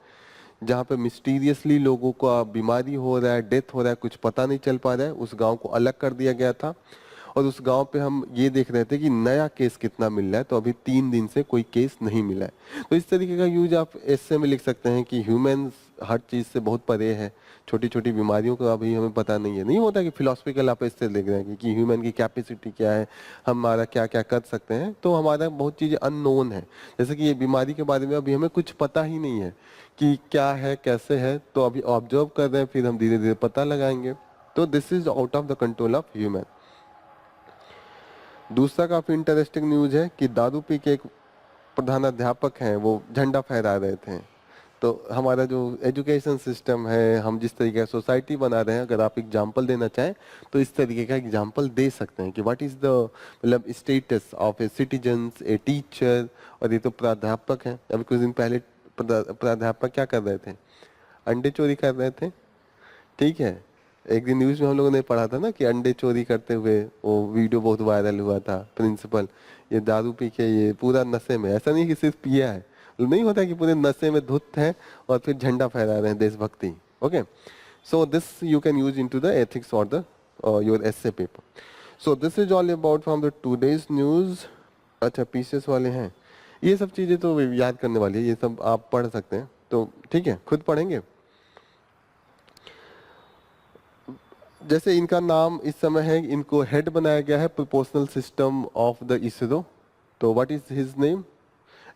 जहाँ पे मिस्टीरियसली लोगों का बीमारी हो रहा है, डेथ हो रहा है, कुछ पता नहीं चल पा रहा है। उस गांव को अलग कर दिया गया था, और उस गांव पे हम ये देख रहे थे कि नया केस कितना मिल रहा है। तो अभी 3 दिन से कोई केस नहीं मिला है। तो इस तरीके का यूज आप ऐसे में लिख सकते हैं कि ह्यूमंस हर चीज से बहुत परे है, छोटी छोटी बीमारियों का अभी हमें पता नहीं है। नहीं होता कि फिलोसफिकल आप इससे देख रहे हैं कि ह्यूमन की कैपेसिटी क्या है, हमारा क्या क्या कर सकते हैं। तो हमारा बहुत चीजें अननोन है, जैसे कि ये बीमारी के बारे में अभी हमें कुछ पता ही नहीं है कि क्या है, कैसे है। तो अभी ऑब्जर्व कर रहे हैं, फिर हम धीरे धीरे पता लगाएंगे। तो this is out of the control of human. दूसरा काफी इंटरेस्टिंग न्यूज है कि दारू पी के एक प्रधानाध्यापक हैं, वो झंडा फहरा रहे थे। तो हमारा जो एजुकेशन सिस्टम है, हम जिस तरीके का सोसाइटी बना रहे हैं, अगर आप एग्जाम्पल देना चाहें तो इस तरीके का एग्जाम्पल दे सकते हैं कि व्हाट इज द मतलब status of A citizens, a teacher. और ये तो प्राध्यापक हैं। अभी कुछ दिन पहले प्राध्यापक क्या कर रहे थे? अंडे चोरी कर रहे थे, ठीक है। एक दिन न्यूज में हम लोगों ने पढ़ा था ना कि अंडे चोरी करते हुए वो वीडियो बहुत वायरल हुआ था। प्रिंसिपल ये दारू पी के, ये पूरा नशे में, ऐसा नहीं कि सिर्फ पिया है, नहीं होता कि पूरे नशे में धुत है और फिर झंडा फहरा रहे हैं, देशभक्ति। Okay, so this you can use into the ethics और the your essay paper. So this is all about from the today's news. अच्छा, पीसेस वाले हैं, ये सब चीजें तो याद करने वाली है, ये सब आप पढ़ सकते हैं। तो ठीक है, खुद पढ़ेंगे। जैसे इनका नाम इस समय है, इनको हेड बनाया गया है proportional system of the ISRO. तो what is his name?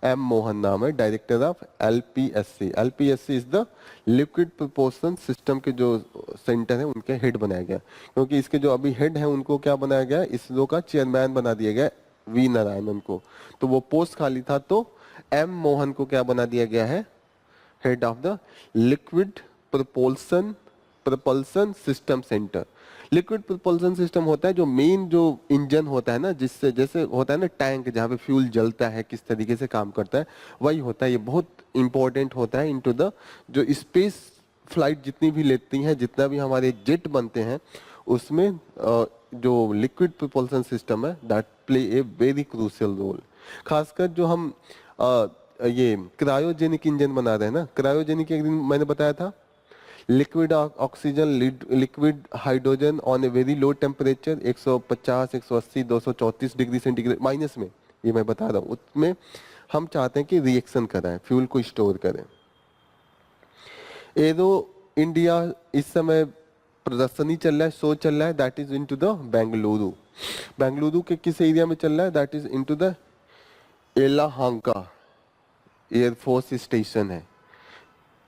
M Mohan नाम है, director of LPSC. LPSC is the liquid proportion system के जो सेंटर है उनके हेड बनाया गया, क्योंकि इसके जो अभी हेड है उनको क्या बनाया गया, इसरो का चेयरमैन बना दिया गया वी नारायणन को। तो वो पोस्ट खाली था, तो एम मोहन को क्या बना दिया गया है, head of the liquid propulsion system centre. Liquid propulsion system होता है जो मेन जो इंजन होता है ना, जिससे जैसे होता है ना टैंक जहाँ पे फ्यूल जलता है, किस तरीके से काम करता है, वही होता है। ये बहुत इंपॉर्टेंट होता है इनटू द जो स्पेस फ्लाइट जितनी भी लेती हैं, जितना भी हमारे जेट बनते हैं, उसमें जो लिक्विड propulsion सिस्टम है that play a very crucial role. खासकर जो हम ये क्रायोजेनिक इंजन बना रहे हैं ना, क्रायोजेनिक एक दिन मैंने बताया था, liquid oxygen, liquid hydrogen on a very low temperature 150, 180, 234 degree centigrade minus में, ये मैं बता रहा हूँ। उसमें हम चाहते हैं कि रिएक्शन कराएं, फ्यूल को स्टोर करें। एरो इंडिया इस समय प्रदर्शनी चल रहा है, शो चल रहा है, that is into the Bengaluru. Bengaluru के किस एरिया में चल रहा है, that is into the Yelahanka air force station है।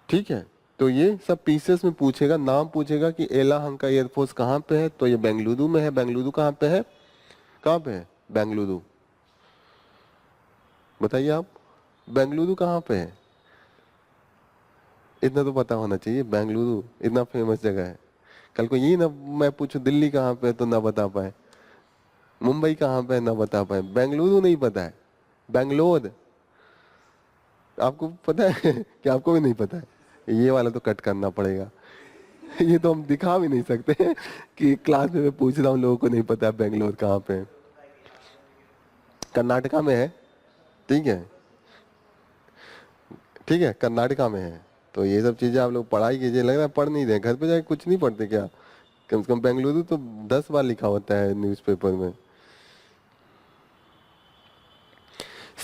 ठीक है, तो ये सब पीसेस में पूछेगा, नाम पूछेगा कि एलाहंका एयरफोर्स कहाँ पे है, तो ये बेंगलुरु में है। बेंगलुरु कहाँ पे है, कहाँ पे है बेंगलुरु, बताइए आप, बेंगलुरु कहाँ पे है? इतना तो पता होना चाहिए, बेंगलुरु इतना फेमस जगह है। कल को यही ना मैं पूछूं दिल्ली कहाँ पे है तो ना बता पाए, मुंबई कहाँ पे है ना बता पाए, बेंगलुरु नहीं पता है, बेंगलोर। आपको पता है कि आपको भी नहीं पता है? ये वाला तो कट करना पड़ेगा। ये तो हम दिखा भी नहीं सकते कि क्लास में मैं पूछ रहा हूँ, लोगों को नहीं पता बेंगलोर कहाँ पे है। कर्नाटका में है, ठीक है, ठीक है, कर्नाटका में है। तो ये सब चीजें आप लोग पढ़ाई कीजिए, लग रहा है पढ़ नहीं रहे, घर पे जाके कुछ नहीं पढ़ते क्या? कम से कम बेंगलुरु तो 10 बार लिखा होता है न्यूज़पेपर में।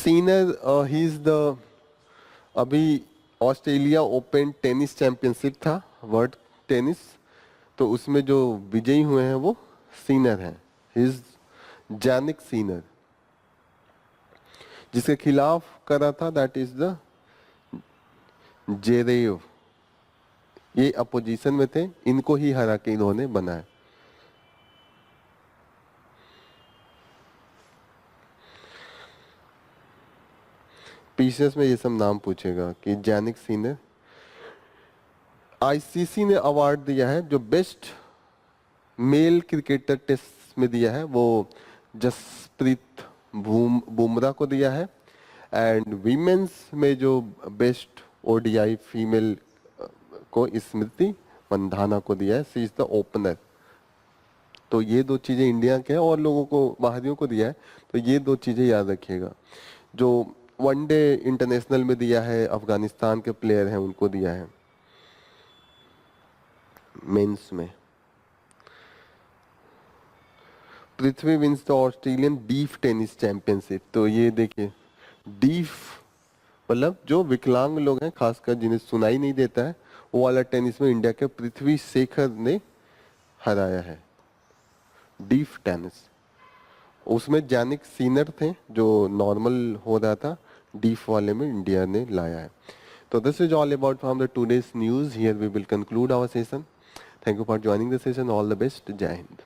सीनर ही इज द, अभी ऑस्ट्रेलिया ओपन टेनिस चैंपियनशिप था, वर्ल्ड टेनिस, तो उसमें जो विजयी हुए हैं वो सीनर हैं, हिज जैनिक सीनर। जिसके खिलाफ करा था दैट इज द जेरेव, ये अपोजिशन में थे, इनको ही हरा के इन्होंने बनाया। पीसेस में ये सब नाम पूछेगा कि जैनिक सीनर। आईसीसी ने अवार्ड दिया है जो बेस्ट मेल क्रिकेटर टेस्ट में दिया है, वो जसप्रीत बुमराह को दिया है। एंड वीमेंस में जो बेस्ट ओडीआई फीमेल को स्मृति मंधाना को दिया है, सी इज द ओपनर। तो ये दो चीजें इंडिया के हैं, और लोगों को बाहरियों को दिया है, तो ये दो चीजें याद रखिएगा। जो वनडे इंटरनेशनल में दिया है, अफगानिस्तान के प्लेयर हैं उनको दिया है मेंस में। Prithvi wins the Australian deaf tennis championship. तो ये देखिए, डीफ मतलब जो विकलांग लोग हैं, खासकर जिन्हें सुनाई नहीं देता है, वो वाला टेनिस में इंडिया के पृथ्वी शेखर ने हराया है, डीफ टेनिस। उसमें जैनिक सीनर थे, जो नॉर्मल हो रहा था, डीफ वाले में इंडिया ने लाया है। तो this is all about from the today's news. Here we will conclude our session. Thank you for joining the session, all the best, Jai Hind.